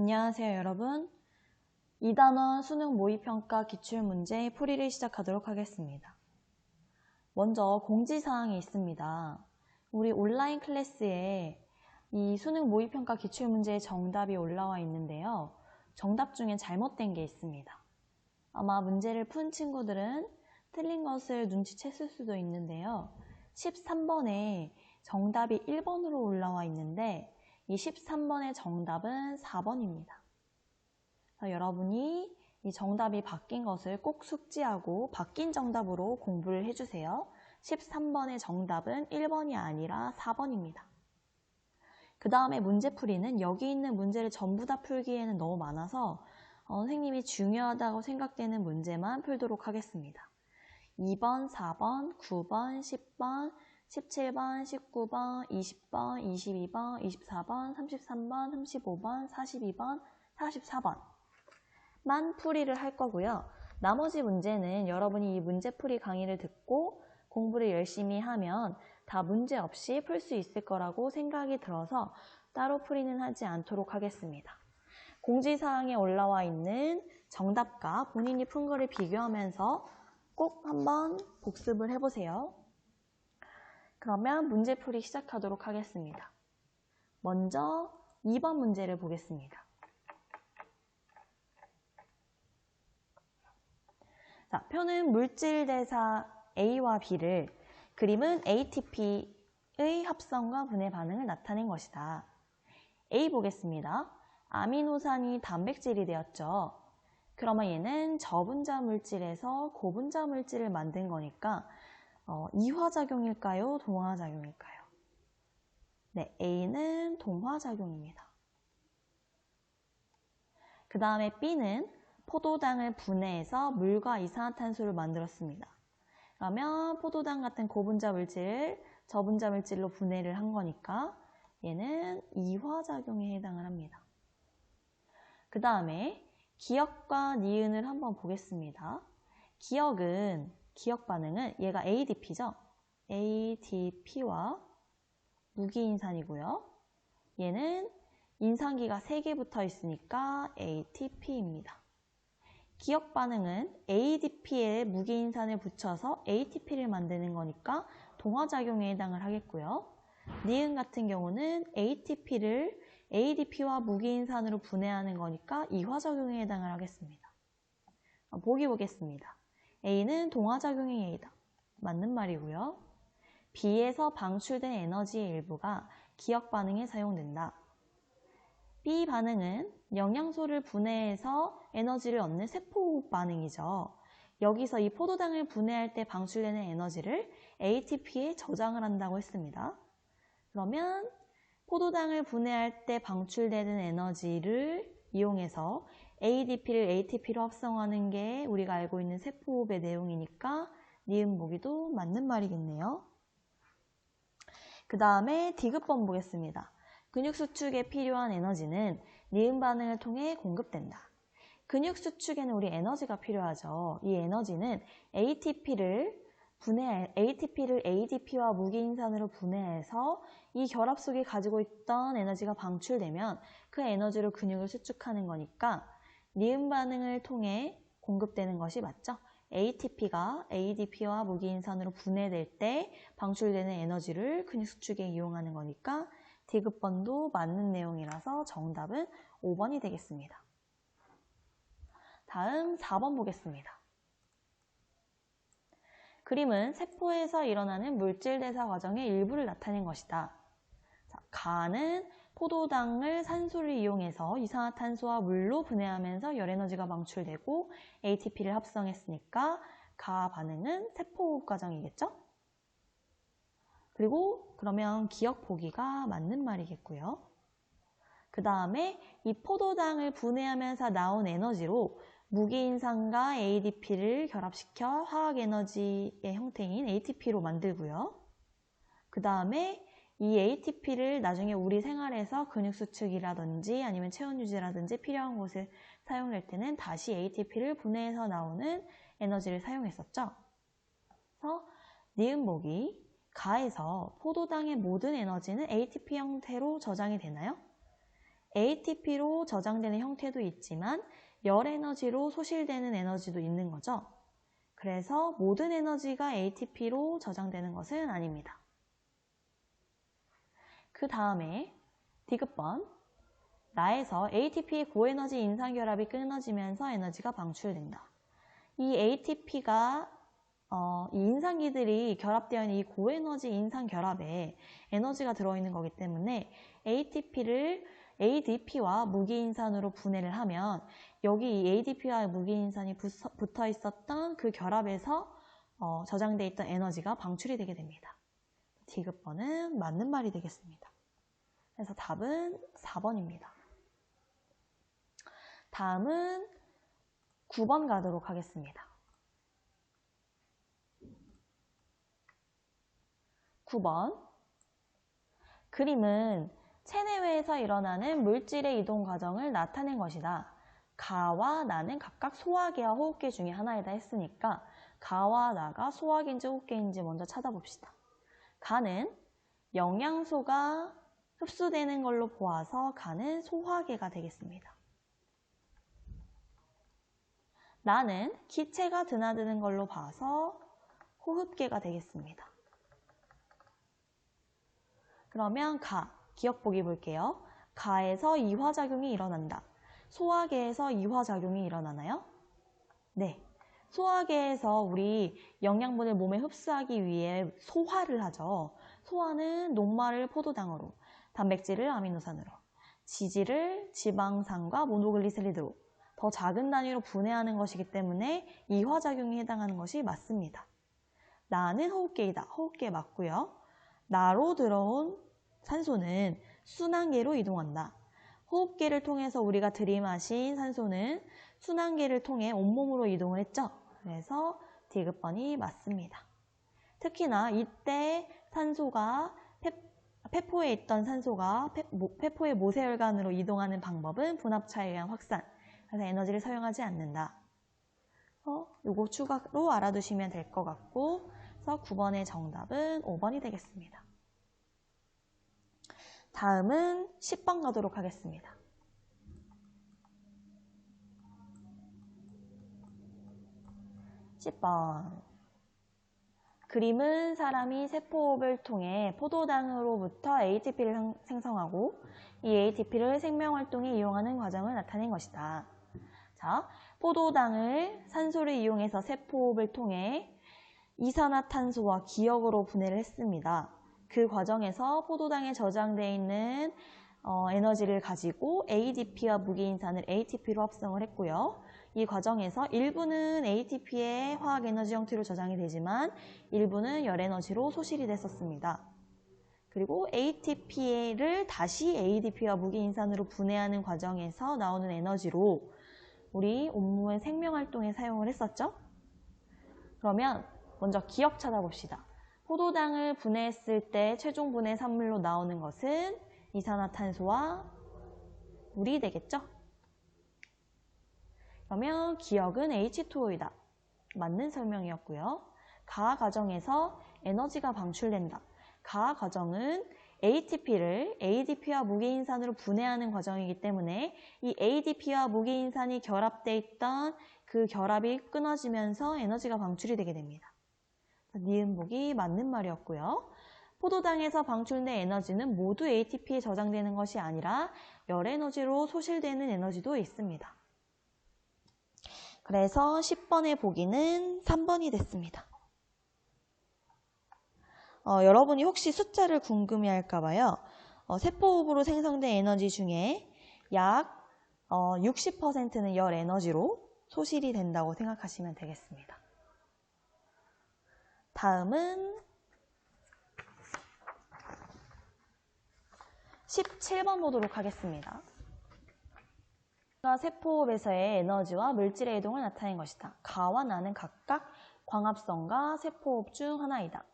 안녕하세요, 여러분. 2단원 수능 모의평가 기출문제 풀이를 시작하도록 하겠습니다. 먼저 공지사항이 있습니다. 우리 온라인 클래스에 이 수능 모의평가 기출문제의 정답이 올라와 있는데요. 정답 중에 잘못된 게 있습니다. 아마 문제를 푼 친구들은 틀린 것을 눈치챘을 수도 있는데요. 13번에 정답이 1번으로 올라와 있는데 이 13번의 정답은 4번입니다. 여러분이 이 정답이 바뀐 것을 꼭 숙지하고 바뀐 정답으로 공부를 해주세요. 13번의 정답은 1번이 아니라 4번입니다. 그 다음에 문제풀이는 여기 있는 문제를 전부 다 풀기에는 너무 많아서 선생님이 중요하다고 생각되는 문제만 풀도록 하겠습니다. 2번, 4번, 9번, 10번, 17번, 19번, 20번, 22번, 24번, 33번, 35번, 42번, 44번만 풀이를 할 거고요. 나머지 문제는 여러분이 이 문제풀이 강의를 듣고 공부를 열심히 하면 다 문제 없이 풀 수 있을 거라고 생각이 들어서 따로 풀이는 하지 않도록 하겠습니다. 공지사항에 올라와 있는 정답과 본인이 푼 거를 비교하면서 꼭 한번 복습을 해보세요. 그러면 문제풀이 시작하도록 하겠습니다. 먼저 2번 문제를 보겠습니다. 자, 표는 물질대사 A와 B를 그림은 ATP의 합성과 분해 반응을 나타낸 것이다. A 보겠습니다. 아미노산이 단백질이 되었죠. 그러면 얘는 저분자 물질에서 고분자 물질을 만든 거니까 이화작용일까요? 동화작용일까요? 네, A는 동화작용입니다. 그 다음에 B는 포도당을 분해해서 물과 이산화탄소를 만들었습니다. 그러면 포도당 같은 고분자 물질을 저분자 물질로 분해를 한 거니까 얘는 이화작용에 해당을 합니다. 그 다음에 기역과 니은을 한번 보겠습니다. 기역 반응은 얘가 ADP죠. ADP와 무기인산이고요. 얘는 인산기가 3개 붙어 있으니까 ATP입니다. 기역 반응은 ADP에 무기인산을 붙여서 ATP를 만드는 거니까 동화작용에 해당을 하겠고요. 니은 같은 경우는 ATP를 ADP와 무기인산으로 분해하는 거니까 이화작용에 해당을 하겠습니다. 보기 보겠습니다. A는 동화작용의 A다. 맞는 말이고요. B에서 방출된 에너지의 일부가 기역 반응에 사용된다. B 반응은 영양소를 분해해서 에너지를 얻는 세포호흡 반응이죠. 여기서 이 포도당을 분해할 때 방출되는 에너지를 ATP에 저장을 한다고 했습니다. 그러면 포도당을 분해할 때 방출되는 에너지를 이용해서 ADP를 ATP로 합성하는 게 우리가 알고 있는 세포호흡의 내용이니까 니은 보기도 맞는 말이겠네요. 그 다음에 D급번 보겠습니다. 근육 수축에 필요한 에너지는 니은 반응을 통해 공급된다. 근육 수축에는 우리 에너지가 필요하죠. 이 에너지는 ATP를 ADP와 무기인산으로 분해해서 이 결합 속에 가지고 있던 에너지가 방출되면 그 에너지로 근육을 수축하는 거니까 니은 반응을 통해 공급되는 것이 맞죠. ATP가 ADP와 무기인산으로 분해될 때 방출되는 에너지를 근육 수축에 이용하는 거니까 D급번도 맞는 내용이라서 정답은 5번이 되겠습니다. 다음 4번 보겠습니다. 그림은 세포에서 일어나는 물질대사 과정의 일부를 나타낸 것이다. 자, 가는 포도당을 산소를 이용해서 이산화탄소와 물로 분해하면서 열에너지가 방출되고 ATP를 합성했으니까 가 반응은 세포호흡 과정이겠죠? 그리고 그러면 기역 보기가 맞는 말이겠고요. 그 다음에 이 포도당을 분해하면서 나온 에너지로 무기인산과 ADP를 결합시켜 화학에너지의 형태인 ATP로 만들고요. 그 다음에 이 ATP를 나중에 우리 생활에서 근육수축이라든지 아니면 체온유지라든지 필요한 곳에 사용될 때는 다시 ATP를 분해해서 나오는 에너지를 사용했었죠. 그래서 니은 보기 가에서 포도당의 모든 에너지는 ATP 형태로 저장이 되나요? ATP로 저장되는 형태도 있지만 열 에너지로 소실되는 에너지도 있는 거죠. 그래서 모든 에너지가 ATP로 저장되는 것은 아닙니다. 그 다음에 디귿번, 나에서 ATP의 고에너지 인산결합이 끊어지면서 에너지가 방출된다. 이 ATP가 이 인산기들이 결합되어 있는 이 고에너지 인산결합에 에너지가 들어있는 거기 때문에 ADP와 무기인산으로 분해를 하면 여기 이 ADP와 무기인산이 붙어 있었던 그 결합에서 저장되어 있던 에너지가 방출이 되게 됩니다. 디귿번은 맞는 말이 되겠습니다. 그래서 답은 4번입니다. 다음은 9번 가도록 하겠습니다. 9번. 그림은 체내외에서 일어나는 물질의 이동 과정을 나타낸 것이다. 가와 나는 각각 소화계와 호흡계 중에 하나이다 했으니까 가와 나가 소화계인지 호흡계인지 먼저 찾아봅시다. 가는 영양소가 흡수되는 걸로 보아서 가는 소화계가 되겠습니다. 나는 기체가 드나드는 걸로 봐서 호흡계가 되겠습니다. 그러면 가, 기억 보기 볼게요. 가에서 이화작용이 일어난다. 소화계에서 이화작용이 일어나나요? 네. 소화계에서 우리 영양분을 몸에 흡수하기 위해 소화를 하죠. 소화는 녹말을 포도당으로, 단백질을 아미노산으로, 지질을 지방산과 모노글리세리드로 더 작은 단위로 분해하는 것이기 때문에 이화작용이 해당하는 것이 맞습니다. 나는 호흡계이다. 호흡계 맞고요. 나로 들어온 산소는 순환계로 이동한다. 호흡계를 통해서 우리가 들이마신 산소는 순환계를 통해 온몸으로 이동을 했죠. 그래서 디귿번이 맞습니다. 특히나 이때 산소가 폐포에 있던 산소가 폐포의 모세혈관으로 이동하는 방법은 분압차에 의한 확산. 그래서 에너지를 사용하지 않는다. 요거 추가로 알아두시면 될 것 같고, 그래서 9번의 정답은 5번이 되겠습니다. 다음은 10번 가도록 하겠습니다. 10번. 그림은 사람이 세포호흡을 통해 포도당으로부터 ATP를 생성하고 이 ATP를 생명활동에 이용하는 과정을 나타낸 것이다. 자, 포도당을 산소를 이용해서 세포호흡을 통해 이산화탄소와 기억으로 분해를 했습니다. 그 과정에서 포도당에 저장되어 있는 에너지를 가지고 ADP와 무기인산을 ATP로 합성을 했고요. 이 과정에서 일부는 ATP의 화학에너지 형태로 저장이 되지만 일부는 열에너지로 소실이 됐었습니다. 그리고 ATP를 다시 ADP와 무기인산으로 분해하는 과정에서 나오는 에너지로 우리 온몸의 생명활동에 사용을 했었죠. 그러면 먼저 기억 찾아봅시다. 포도당을 분해했을 때 최종 분해 산물로 나오는 것은 이산화탄소와 물이 되겠죠. 그러면 기억은 H2O이다. 맞는 설명이었고요. 가하 과정에서 에너지가 방출된다. 가하 과정은 ATP를 ADP와 무기인산으로 분해하는 과정이기 때문에 이 ADP와 무기인산이 결합되어 있던 그 결합이 끊어지면서 에너지가 방출이 되게 됩니다. 니은복이 맞는 말이었고요. 포도당에서 방출된 에너지는 모두 ATP에 저장되는 것이 아니라 열에너지로 소실되는 에너지도 있습니다. 그래서 10번의 보기는 3번이 됐습니다. 여러분이 혹시 숫자를 궁금해할까 봐요. 세포호흡으로 생성된 에너지 중에 약 60%는 열 에너지로 소실이 된다고 생각하시면 되겠습니다. 다음은 17번 보도록 하겠습니다. 세포호흡에서의 에너지와 물질의 이동을 나타낸 것이다. 가와 나는 각각 광합성과 세포호흡 중 하나이다.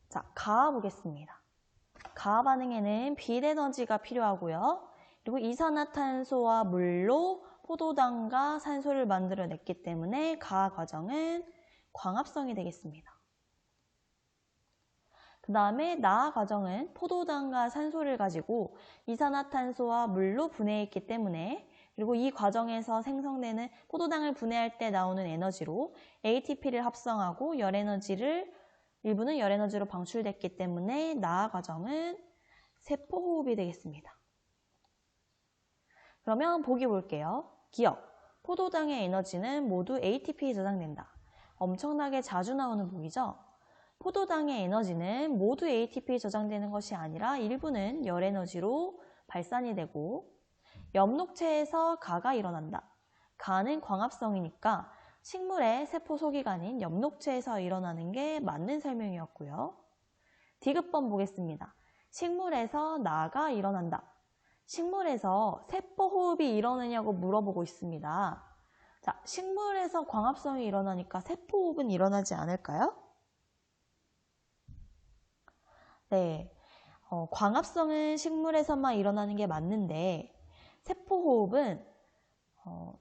자, 가하 보겠습니다. 가하 반응에는 빛에너지가 필요하고요. 그리고 이산화탄소와 물로 포도당과 산소를 만들어냈기 때문에 가하 과정은 광합성이 되겠습니다. 그 다음에 나 과정은 포도당과 산소를 가지고 이산화탄소와 물로 분해했기 때문에, 그리고 이 과정에서 생성되는 포도당을 분해할 때 나오는 에너지로 ATP를 합성하고 일부는 열에너지로 방출됐기 때문에 나 과정은 세포호흡이 되겠습니다. 그러면 보기 볼게요. 기억. 포도당의 에너지는 모두 ATP에 저장된다. 엄청나게 자주 나오는 보기죠? 포도당의 에너지는 모두 ATP에 저장되는 것이 아니라 일부는 열에너지로 발산이 되고, 엽록체에서 가가 일어난다. 가는 광합성이니까 식물의 세포 소기관인 엽록체에서 일어나는 게 맞는 설명이었고요. 디귿번 보겠습니다. 식물에서 나가 일어난다. 식물에서 세포호흡이 일어나냐고 물어보고 있습니다. 자, 식물에서 광합성이 일어나니까 세포호흡은 일어나지 않을까요? 네, 광합성은 식물에서만 일어나는 게 맞는데 세포호흡은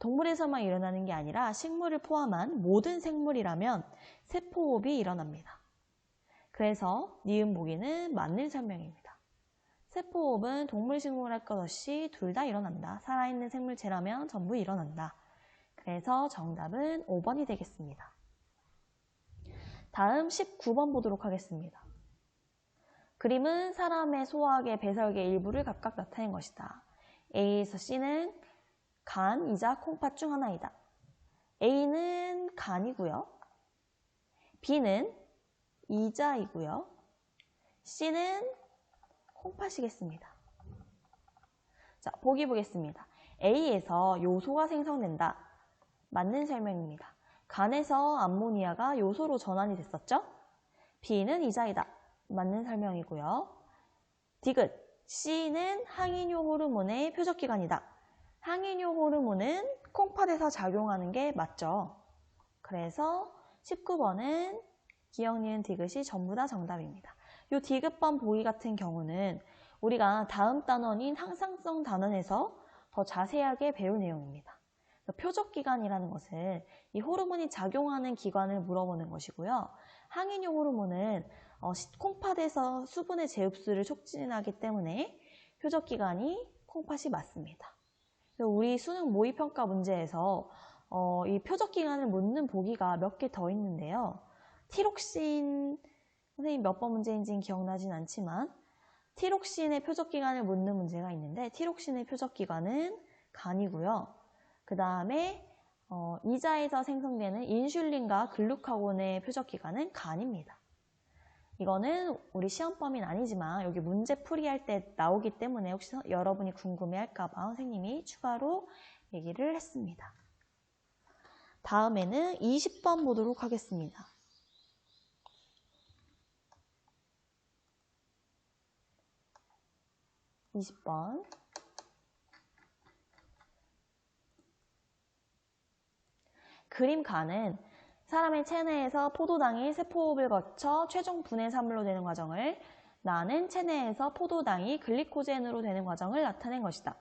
동물에서만 일어나는 게 아니라 식물을 포함한 모든 생물이라면 세포호흡이 일어납니다. 그래서 니은 보기는 맞는 설명입니다. 세포호흡은 동물, 식물 할 것 없이 둘 다 일어난다. 살아있는 생물체라면 전부 일어난다. 그래서 정답은 5번이 되겠습니다. 다음 19번 보도록 하겠습니다. 그림은 사람의 소화계, 배설계 일부를 각각 나타낸 것이다. A에서 C는 간, 이자, 콩팥 중 하나이다. A는 간이고요. B는 이자이고요. C는 콩팥이겠습니다. 자, 보기 보겠습니다. A에서 요소가 생성된다. 맞는 설명입니다. 간에서 암모니아가 요소로 전환이 됐었죠? B는 이자이다. 맞는 설명이고요. 디귿, C는 항이뇨 호르몬의 표적기관이다. 항이뇨 호르몬은 콩팥에서 작용하는 게 맞죠? 그래서 19번은 기억, 니은, 디귿이 전부 다 정답입니다. 이 디귿번 보기 같은 경우는 우리가 다음 단원인 항상성 단원에서 더 자세하게 배울 내용입니다. 표적기관이라는 것은 이 호르몬이 작용하는 기관을 물어보는 것이고요. 항이뇨 호르몬은 콩팥에서 수분의 재흡수를 촉진하기 때문에 표적기관이 콩팥이 맞습니다. 우리 수능 모의평가 문제에서 이 표적기관을 묻는 보기가 몇 개 더 있는데요. 티록신, 선생님 몇 번 문제인지는 기억나진 않지만 티록신의 표적기관을 묻는 문제가 있는데 티록신의 표적기관은 간이고요. 그 다음에 이자에서 생성되는 인슐린과 글루카곤의 표적기관은 간입니다. 이거는 우리 시험 범위는 아니지만 여기 문제 풀이할 때 나오기 때문에 혹시 여러분이 궁금해할까 봐 선생님이 추가로 얘기를 했습니다. 다음에는 20번 보도록 하겠습니다. 20번. 그림 간은 사람의 체내에서 포도당이 세포호흡을 거쳐 최종 분해산물로 되는 과정을, 나는 체내에서 포도당이 글리코젠으로 되는 과정을 나타낸 것이다.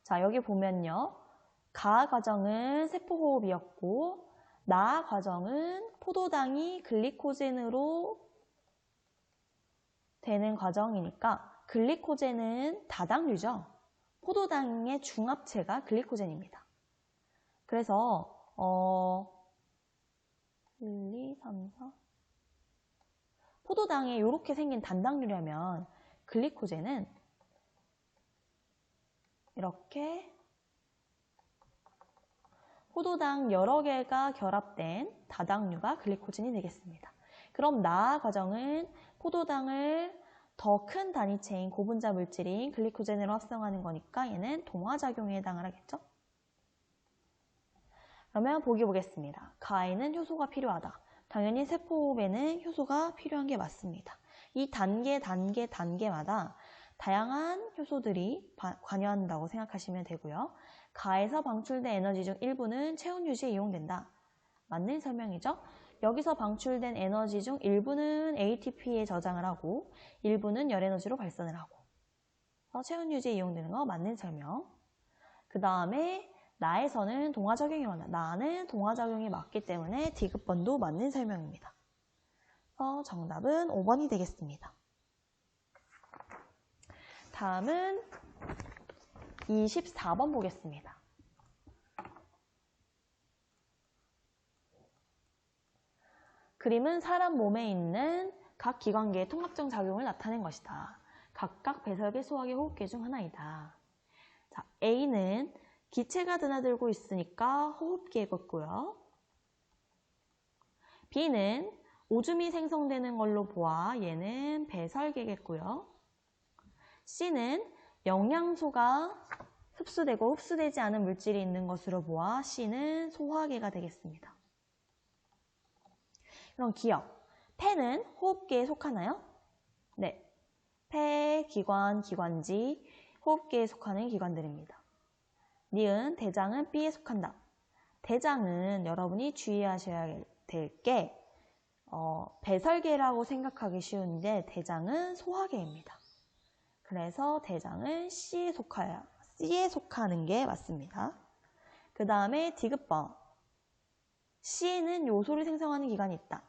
자, 여기 보면요. 가 과정은 세포호흡이었고 나 과정은 포도당이 글리코젠으로 되는 과정이니까 글리코젠은 다당류죠. 포도당의 중합체가 글리코젠입니다. 그래서 1, 2, 3, 4 포도당에 이렇게 생긴 단당류라면 글리코젠은 이렇게 포도당 여러 개가 결합된 다당류가 글리코젠이 되겠습니다. 그럼 나 과정은 포도당을 더 큰 단위체인 고분자 물질인 글리코젠으로 합성하는 거니까 얘는 동화작용에 해당을 하겠죠? 그러면 보기 보겠습니다. 가에는 효소가 필요하다. 당연히 세포호흡에는 효소가 필요한 게 맞습니다. 이 단계마다 다양한 효소들이 관여한다고 생각하시면 되고요. 가에서 방출된 에너지 중 일부는 체온 유지에 이용된다. 맞는 설명이죠? 여기서 방출된 에너지 중 일부는 ATP에 저장을 하고 일부는 열에너지로 발산을 하고 체온 유지에 이용되는 거 맞는 설명. 그 다음에 나에서는 동화작용이 맞다. 나는 동화작용이 맞기 때문에 디귿번도 맞는 설명입니다. 정답은 5번이 되겠습니다. 다음은 24번 보겠습니다. 그림은 사람 몸에 있는 각 기관계의 통합적 작용을 나타낸 것이다. 각각 배설계, 소화계, 호흡계 중 하나이다. 자, A는 기체가 드나들고 있으니까 호흡계겠고요. B는 오줌이 생성되는 걸로 보아 얘는 배설계겠고요. C는 영양소가 흡수되고 흡수되지 않은 물질이 있는 것으로 보아 C는 소화계가 되겠습니다. 그럼 기억. 폐는 호흡계에 속하나요? 네. 폐, 기관, 기관지, 호흡계에 속하는 기관들입니다. 니은, 대장은 B에 속한다. 대장은 여러분이 주의하셔야 될 게 배설계라고 생각하기 쉬운데 대장은 소화계입니다. 그래서 대장은 C에 속하는 게 맞습니다. 그 다음에 디귿번. C에는 요소를 생성하는 기관이 있다.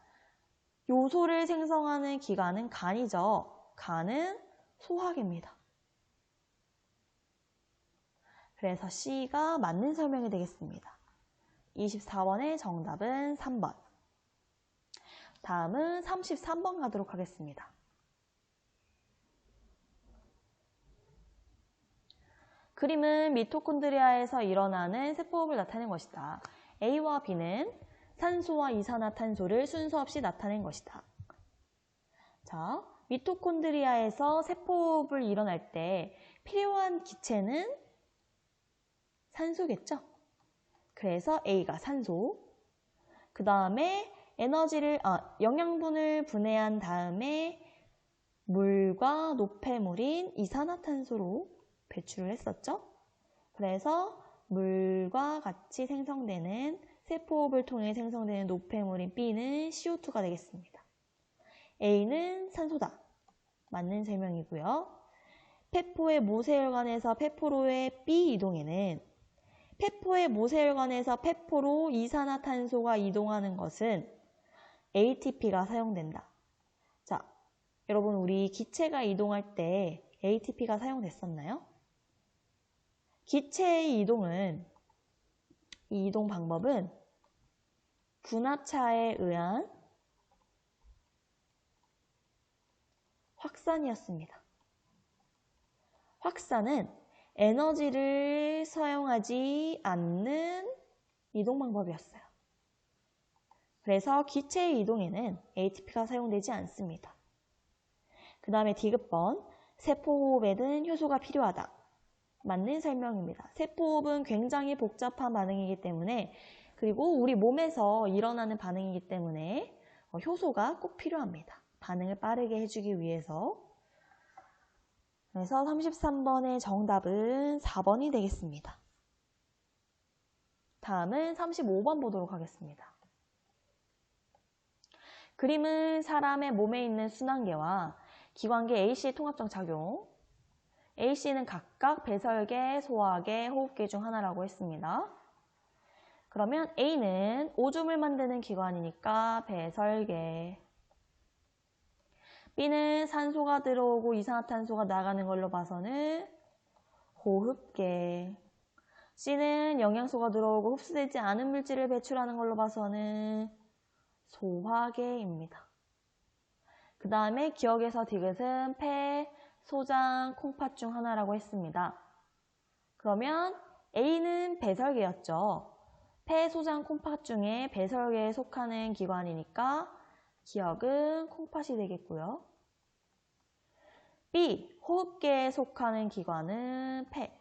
요소를 생성하는 기관은 간이죠. 간은 소화계입니다. 그래서 C가 맞는 설명이 되겠습니다. 24번의 정답은 3번. 다음은 33번 가도록 하겠습니다. 그림은 미토콘드리아에서 일어나는 세포호흡을 나타낸 것이다. A와 B는 산소와 이산화탄소를 순서 없이 나타낸 것이다. 자, 미토콘드리아에서 세포호흡을 일어날 때 필요한 기체는 산소겠죠? 그래서 A가 산소, 그 다음에 영양분을 분해한 다음에 물과 노폐물인 이산화탄소로 배출을 했었죠? 그래서 물과 같이 생성되는 세포호흡을 통해 생성되는 노폐물인 B는 CO2가 되겠습니다. A는 산소다. 맞는 설명이고요. 폐포의 모세혈관에서 폐포로의 B 이동에는 폐포의 모세혈관에서 폐포로 이산화탄소가 이동하는 것은 ATP가 사용된다. 자, 여러분 우리 기체가 이동할 때 ATP가 사용됐었나요? 기체의 이동은 이 이동 방법은 분하차에 의한 확산이었습니다. 확산은 에너지를 사용하지 않는 이동 방법이었어요. 그래서 기체의 이동에는 ATP가 사용되지 않습니다. 그 다음에 디귿번, 세포호흡에는 효소가 필요하다. 맞는 설명입니다. 세포호흡은 굉장히 복잡한 반응이기 때문에 그리고 우리 몸에서 일어나는 반응이기 때문에 효소가 꼭 필요합니다. 반응을 빠르게 해주기 위해서. 그래서 33번의 정답은 4번이 되겠습니다. 다음은 35번 보도록 하겠습니다. 그림은 사람의 몸에 있는 순환계와 기관계 A씨의 통합적 작용. A씨는 각각 배설계, 소화계, 호흡계 중 하나라고 했습니다. 그러면 A는 오줌을 만드는 기관이니까 배설계. B는 산소가 들어오고 이산화탄소가 나가는 걸로 봐서는 호흡계. C는 영양소가 들어오고 흡수되지 않은 물질을 배출하는 걸로 봐서는 소화계입니다. 그 다음에 기억에서 디귿은 폐, 소장, 콩팥 중 하나라고 했습니다. 그러면 A는 배설계였죠. 폐, 소장, 콩팥 중에 배설계에 속하는 기관이니까 기억은 콩팥이 되겠고요. B, 호흡계에 속하는 기관은 폐.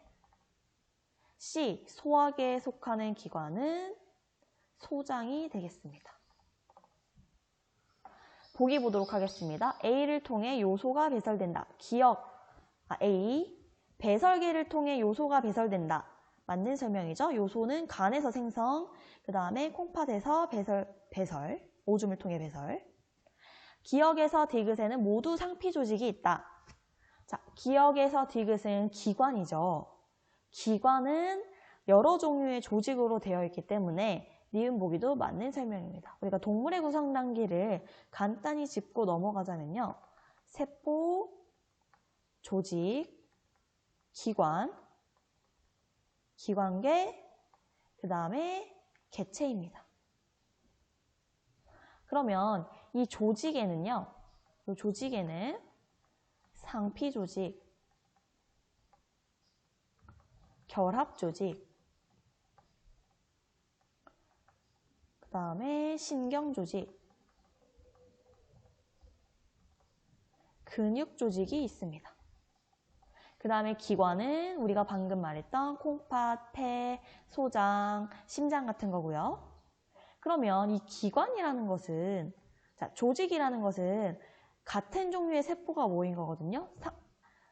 C, 소화계에 속하는 기관은 소장이 되겠습니다. 보기 보도록 하겠습니다. A를 통해 요소가 배설된다. A, 배설계를 통해 요소가 배설된다. 맞는 설명이죠. 요소는 간에서 생성, 그 다음에 콩팥에서 배설, 오줌을 통해 배설. 기억에서 디귿에는 모두 상피 조직이 있다. 자, 기억에서 디귿은 기관이죠. 기관은 여러 종류의 조직으로 되어 있기 때문에 니은 보기도 맞는 설명입니다. 우리가 동물의 구성 단계를 간단히 짚고 넘어가자면요. 세포, 조직, 기관, 기관계, 그 다음에 개체입니다. 그러면 이 조직에는요. 이 조직에는 상피조직, 결합조직, 그 다음에 신경조직, 근육조직이 있습니다. 그 다음에 기관은 우리가 방금 말했던 콩팥, 폐, 소장, 심장 같은 거고요. 그러면 이 기관이라는 것은, 자, 조직이라는 것은 같은 종류의 세포가 모인 거거든요.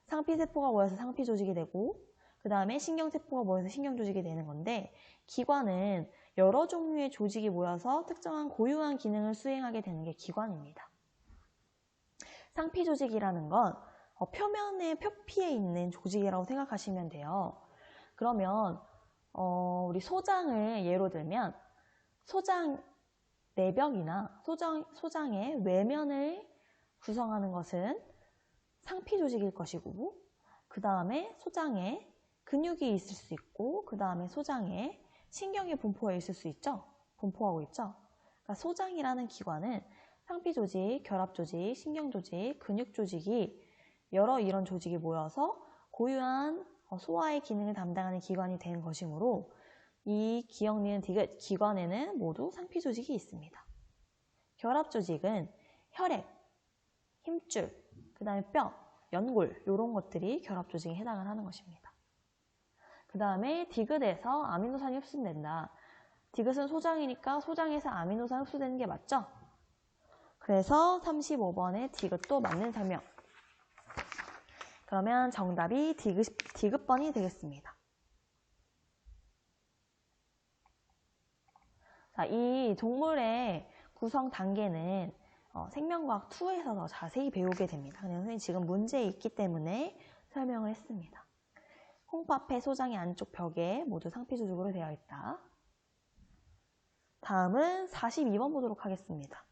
상피세포가 모여서 상피조직이 되고, 그 다음에 신경세포가 모여서 신경조직이 되는 건데, 기관은 여러 종류의 조직이 모여서 특정한 고유한 기능을 수행하게 되는 게 기관입니다. 상피조직이라는 건 표면의 표피에 있는 조직이라고 생각하시면 돼요. 그러면 우리 소장을 예로 들면 소장 내벽이나 소장의 외면을 구성하는 것은 상피조직일 것이고, 그 다음에 소장에 근육이 있을 수 있고, 그 다음에 소장에 신경이 분포해 있을 수 있죠. 분포하고 있죠. 그러니까 소장이라는 기관은 상피조직, 결합조직, 신경조직, 근육조직이 여러 이런 조직이 모여서 고유한 소화의 기능을 담당하는 기관이 된 것이므로 이 기역, 니은, 디귿 기관에는 모두 상피조직이 있습니다. 결합조직은 혈액, 힘줄, 그 다음에 뼈, 연골 이런 것들이 결합조직에 해당을 하는 것입니다. 그 다음에 디귿에서 아미노산이 흡수된다. 디귿은 소장이니까 소장에서 아미노산 흡수되는 게 맞죠? 그래서 35번의 디귿도 맞는 설명. 그러면 정답이 디귿번이 되겠습니다. 자, 이 동물의 구성 단계는 생명과학 2에서 더 자세히 배우게 됩니다. 근데 선생님 지금 문제에 있기 때문에 설명을 했습니다. 콩팥, 폐, 소장의 안쪽 벽에 모두 상피조직으로 되어 있다. 다음은 42번 보도록 하겠습니다.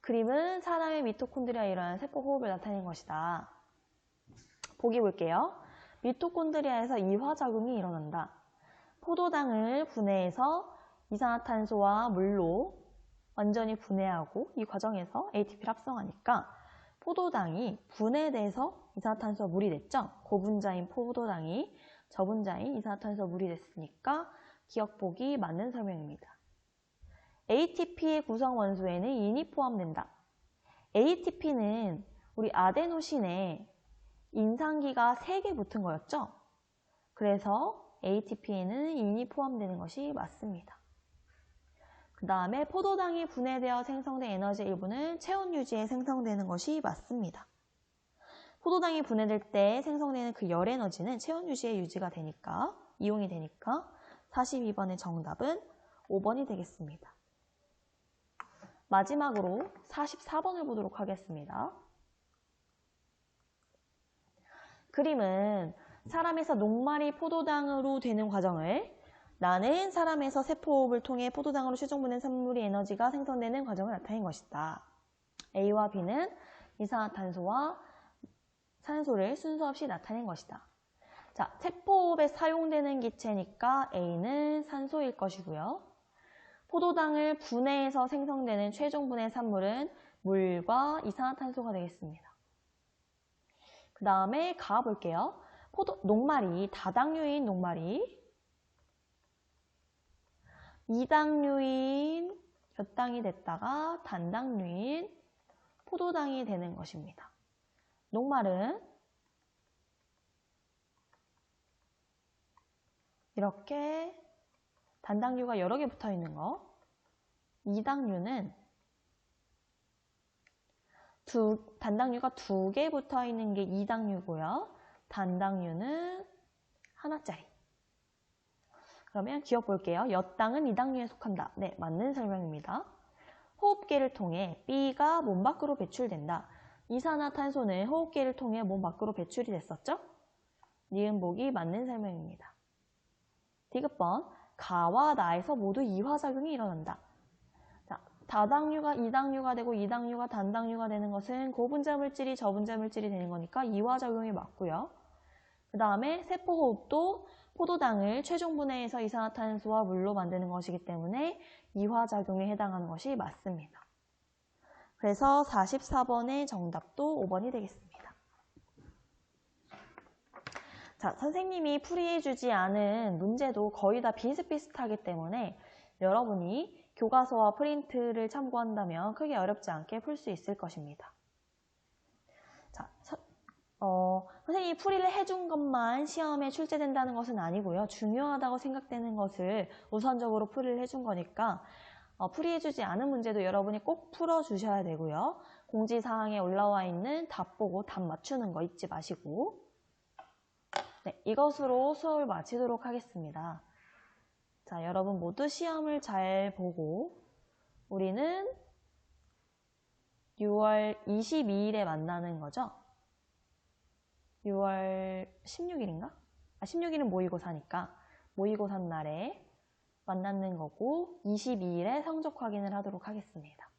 그림은 사람의 미토콘드리아에 일어나는 세포 호흡을 나타낸 것이다. 보기 볼게요. 미토콘드리아에서 이화작용이 일어난다. 포도당을 분해해서 이산화탄소와 물로 완전히 분해하고 이 과정에서 ATP를 합성하니까 포도당이 분해돼서 이산화탄소와 물이 됐죠. 고분자인 포도당이 저분자인 이산화탄소와 물이 됐으니까 기억 보기 맞는 설명입니다. ATP의 구성 원소에는 인이 포함된다. ATP는 우리 아데노신에 인상기가 3개 붙은 거였죠. 그래서 ATP에는 인이 포함되는 것이 맞습니다. 그 다음에 포도당이 분해되어 생성된 에너지의 일부는 체온 유지에 생성되는 것이 맞습니다. 포도당이 분해될 때 생성되는 그 열 에너지는 체온 유지에 유지가 되니까, 이용이 되니까 42번의 정답은 5번이 되겠습니다. 마지막으로 44번을 보도록 하겠습니다. 그림은 사람에서 녹말이 포도당으로 되는 과정을, 나는 사람에서 세포호흡을 통해 포도당으로 최종분해 산물의 에너지가 생성되는 과정을 나타낸 것이다. A와 B는 이산화탄소와 산소를 순서 없이 나타낸 것이다. 자, 세포호흡에 사용되는 기체니까 A는 산소일 것이고요. 포도당을 분해해서 생성되는 최종분해 산물은 물과 이산화탄소가 되겠습니다. 그 다음에 가볼게요. 녹말이 다당류인 녹말이 이당류인 엿당이 됐다가 단당류인 포도당이 되는 것입니다. 녹말은 이렇게 단당류가 여러 개 붙어 있는 거, 이당류는 단당류가 2개 붙어 있는 게 이당류고요. 단당류는 하나짜리. 그러면 기억 볼게요. 엿당은 이당류에 속한다. 네, 맞는 설명입니다. 호흡기를 통해 B가 몸 밖으로 배출된다. 이산화탄소는 호흡기를 통해 몸 밖으로 배출이 됐었죠? 니은 보기 맞는 설명입니다. 디귿번, 가와 나에서 모두 이화작용이 일어난다. 자, 다당류가 이당류가 되고 이당류가 단당류가 되는 것은 고분자 물질이 저분자 물질이 되는 거니까 이화작용이 맞고요. 그 다음에 세포호흡도 포도당을 최종 분해해서 이산화탄소와 물로 만드는 것이기 때문에 이화작용에 해당하는 것이 맞습니다. 그래서 44번의 정답도 5번이 되겠습니다. 자, 선생님이 풀이해주지 않은 문제도 거의 다 비슷비슷하기 때문에 여러분이 교과서와 프린트를 참고한다면 크게 어렵지 않게 풀 수 있을 것입니다. 자, 선생님이 풀이를 해준 것만 시험에 출제된다는 것은 아니고요. 중요하다고 생각되는 것을 우선적으로 풀이를 해준 거니까 풀이해주지 않은 문제도 여러분이 꼭 풀어주셔야 되고요. 공지사항에 올라와 있는 답 보고 답 맞추는 거 잊지 마시고. 네, 이것으로 수업을 마치도록 하겠습니다. 자, 여러분 모두 시험을 잘 보고 우리는 6월 22일에 만나는 거죠? 6월 16일인가? 16일은 모의고사니까 모의고사 날에 만나는 거고 22일에 성적 확인을 하도록 하겠습니다.